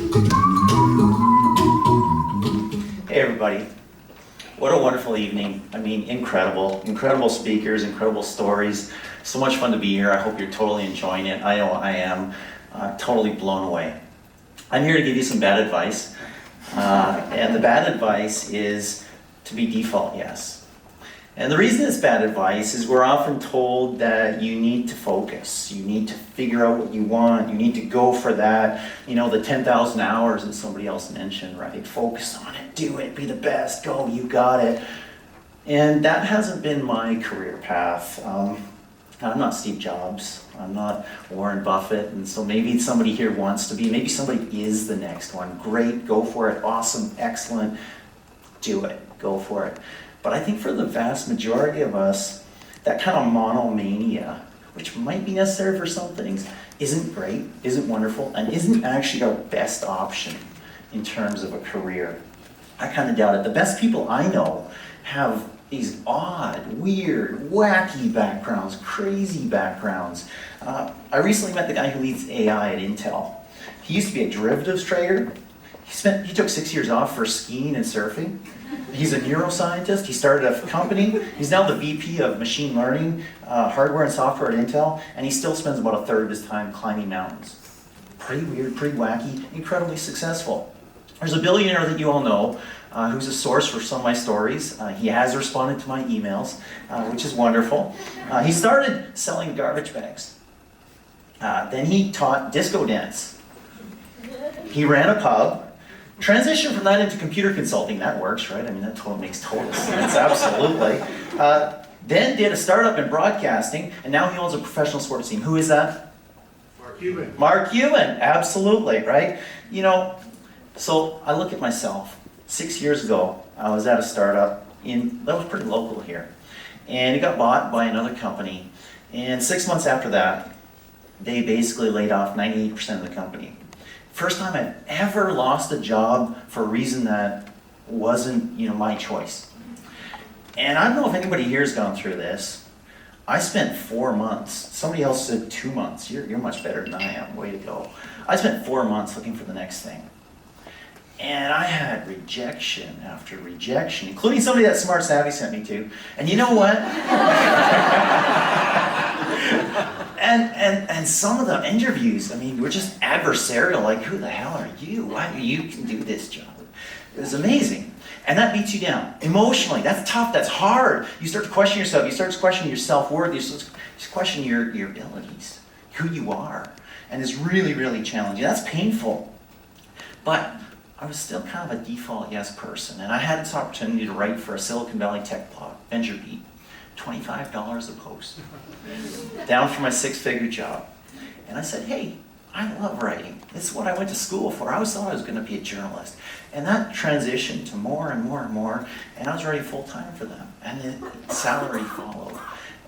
Hey everybody, what a wonderful evening. I mean, incredible speakers, incredible stories. So much fun to be here. I hope you're totally enjoying it. I know I am totally blown away. I'm here to give you some bad advice. And the bad advice is to be default yes. And the reason it's bad advice is we're often told that you need to focus, you need to figure out what you want, you need to go for that, you know, the 10,000 hours that somebody else mentioned, right? Focus on it, do it, be the best, go, you got it. And that hasn't been my career path. I'm not Steve Jobs, I'm not Warren Buffett, and so maybe somebody here wants to be, maybe somebody is the next one. Great, go for it, awesome, excellent, do it, go for it. But I think for the vast majority of us, that kind of monomania, which might be necessary for some things, isn't great, isn't wonderful, and isn't actually our best option in terms of a career. I kind of doubt it. The best people I know have these odd, weird, wacky backgrounds, crazy backgrounds. I recently met the guy who leads AI at Intel. He used to be a derivatives trader. He took 6 years off for skiing and surfing. He's a neuroscientist. He started a company. He's now the VP of machine learning, hardware and software at Intel, and he still spends about a third of his time climbing mountains. Pretty weird, pretty wacky, incredibly successful. There's a billionaire that you all know who's a source for some of my stories. He has responded to my emails, which is wonderful. He started selling garbage bags. Then he taught disco dance. He ran a pub. Transition from that into computer consulting, that works, right? I mean, that makes total sense, absolutely. Then did a startup in broadcasting, and now he owns a professional sports team. Who is that? Mark Cuban. Mark Cuban, absolutely, right? You know, so I look at myself. 6 years ago, I was at a startup that was pretty local here. And it got bought by another company. And 6 months after that, they basically laid off 98% of the company. First time I've ever lost a job for a reason that wasn't, my choice. And I don't know if anybody here has gone through this. I spent 4 months. Somebody else said 2 months. You're much better than I am. Way to go. I spent 4 months looking for the next thing. And I had rejection after rejection, including somebody that Smart Savvy sent me to. And you know what? And some of the interviews, I mean, were just adversarial, like, who the hell are you? Why do you can do this job? It was amazing. And that beats you down. Emotionally, that's tough, that's hard. You start to question yourself, you start to question your self-worth, you start to question your abilities, who you are. And it's really, really challenging. That's painful. But I was still kind of a default yes person. And I had this opportunity to write for a Silicon Valley tech blog, VentureBeat. $25 a post, down from my six-figure job. And I said, hey, I love writing. This is what I went to school for. I always thought I was going to be a journalist. And that transitioned to more and more and more, and I was writing full-time for them. And the salary followed.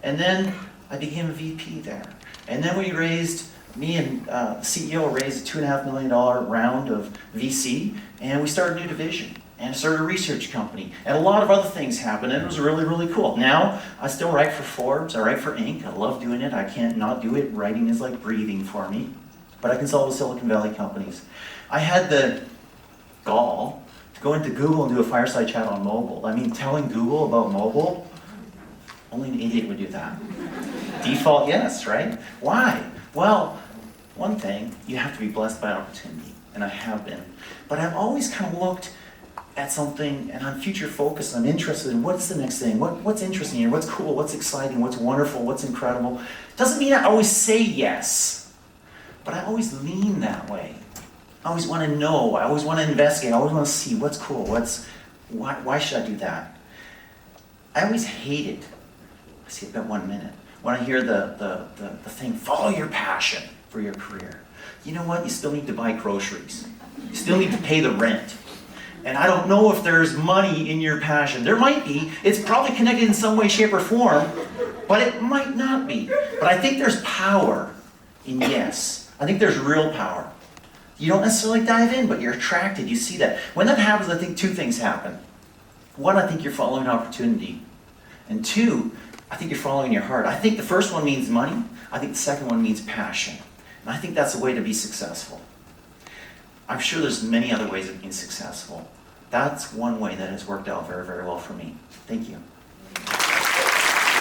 And then I became a VP there. And then me and the CEO raised a $2.5 million round of VC, and we started a new division. And started a research company. And a lot of other things happened, and it was really, really cool. Now, I still write for Forbes, I write for Inc. I love doing it, I can't not do it. Writing is like breathing for me. But I consult with Silicon Valley companies. I had the gall to go into Google and do a fireside chat on mobile. I mean, telling Google about mobile, only an idiot would do that. Default yes, right? Why? Well, one thing, you have to be blessed by an opportunity, and I have been. But I've always kind of looked at something, and I'm future focused, I'm interested in what's the next thing, what's interesting here, what's cool, what's exciting, what's wonderful, what's incredible. Doesn't mean I always say yes, but I always lean that way. I always want to know, I always want to investigate, I always want to see what's cool, why should I do that? I always hated, I see about 1 minute, when I hear the thing, follow your passion for your career. You know what, you still need to buy groceries. You still need to pay the rent. And I don't know if there's money in your passion. There might be. It's probably connected in some way, shape, or form, but it might not be. But I think there's power in yes. I think there's real power. You don't necessarily dive in, but you're attracted. You see that. When that happens, I think two things happen. One, I think you're following opportunity. And two, I think you're following your heart. I think the first one means money. I think the second one means passion. And I think that's the way to be successful. I'm sure there's many other ways of being successful. That's one way that has worked out very, very well for me. Thank you.